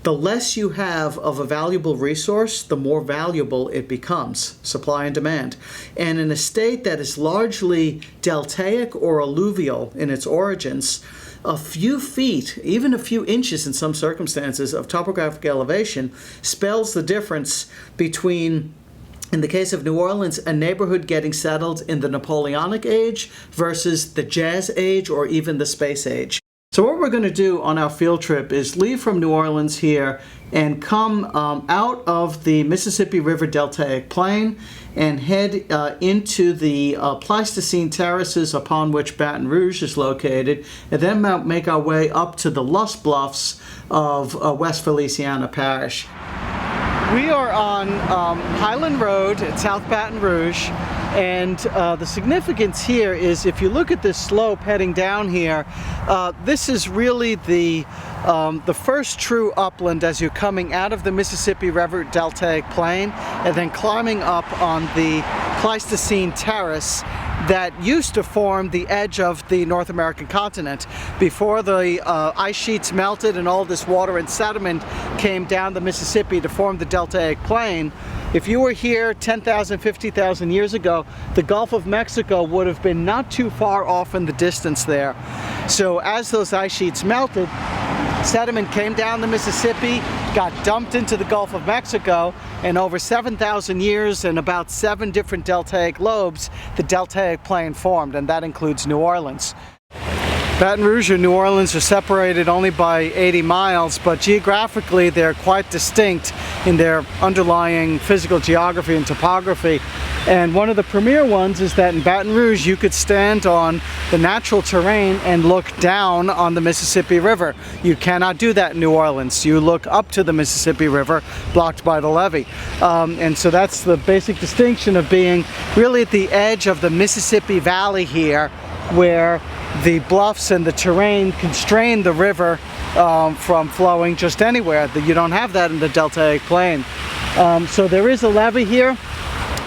The less you have of a valuable resource, the more valuable it becomes, supply and demand. And in a state that is largely deltaic or alluvial in its origins, a few feet, even a few inches in some circumstances, of topographic elevation spells the difference between, in the case of New Orleans, a neighborhood getting settled in the Napoleonic age versus the Jazz Age or even the Space Age. So what we're going to do on our field trip is leave from New Orleans here and come out of the Mississippi River Deltaic Plain and head into the Pleistocene terraces upon which Baton Rouge is located, and then make our way up to the Luss Bluffs of West Feliciana Parish. We are on Highland Road at South Baton Rouge, and the significance here is if you look at this slope heading down here, this is really the first true upland as you're coming out of the Mississippi River Deltaic Plain and then climbing up on the Pleistocene terrace that used to form the edge of the North American continent before the ice sheets melted and all this water and sediment came down the Mississippi to form the Deltaic Plain. If you were here 10,000, 50,000 years ago, the Gulf of Mexico would have been not too far off in the distance there. So as those ice sheets melted, sediment came down the Mississippi, got dumped into the Gulf of Mexico, and over 7,000 years and about 7 different deltaic lobes, the Deltaic Plain formed, and that includes New Orleans. Baton Rouge and New Orleans are separated only by 80 miles, but geographically they're quite distinct in their underlying physical geography and topography. And one of the premier ones is that in Baton Rouge you could stand on the natural terrain and look down on the Mississippi River. You cannot do that in New Orleans. You look up to the Mississippi River, blocked by the levee. And so that's the basic distinction of being really at the edge of the Mississippi Valley here, where the bluffs and the terrain constrain the river from flowing just anywhere. You don't have that in the Deltaic Plain. So there is a levee here,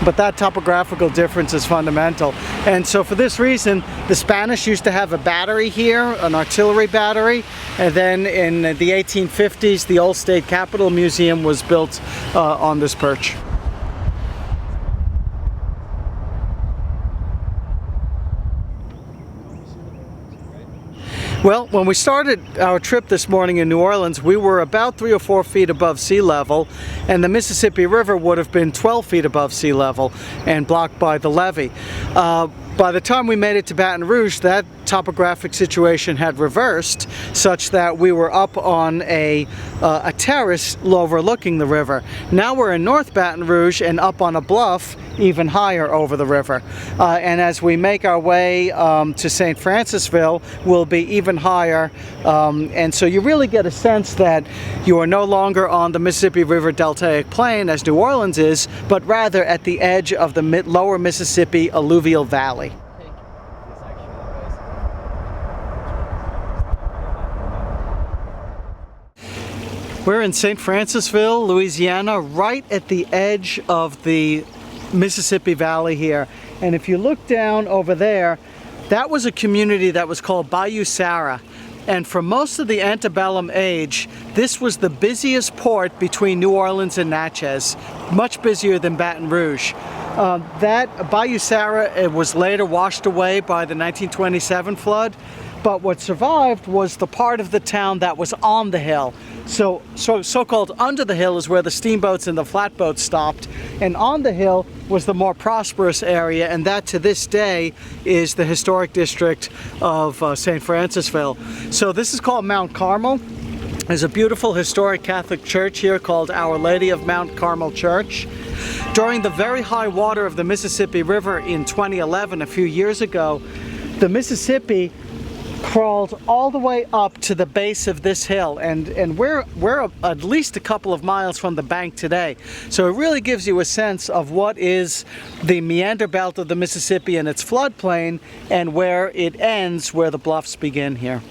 but that topographical difference is fundamental. And so for this reason, the Spanish used to have a battery here, an artillery battery, and then in the 1850s, the old State Capitol Museum was built on this perch. Well, when we started our trip this morning in New Orleans, we were about 3 or 4 feet above sea level, and the Mississippi River would have been 12 feet above sea level and blocked by the levee. By the time we made it to Baton Rouge, that topographic situation had reversed such that we were up on a terrace overlooking the river. Now we're in North Baton Rouge and up on a bluff even higher over the river. And as we make our way to St. Francisville, we'll be even higher. And so you really get a sense that you are no longer on the Mississippi River Deltaic Plain as New Orleans is, but rather at the edge of the lower Mississippi alluvial valley. We're in St. Francisville, Louisiana, right at the edge of the Mississippi Valley here. And if you look down over there, that was a community that was called Bayou Sarah. And for most of the antebellum age, this was the busiest port between New Orleans and Natchez, much busier than Baton Rouge. That Bayou Sarah was later washed away by the 1927 flood, but what survived was the part of the town that was on the hill. So-called under the hill is where the steamboats and the flatboats stopped, and on the hill was the more prosperous area, and that to this day is the historic district of St. Francisville. So this is called Mount Carmel. There's a beautiful historic Catholic church here called Our Lady of Mount Carmel Church. During the very high water of the Mississippi River in 2011, a few years ago, the Mississippi crawled all the way up to the base of this hill, and we're at least a couple of miles from the bank today. So it really gives you a sense of what is the meander belt of the Mississippi and its floodplain, and where it ends, where the bluffs begin here.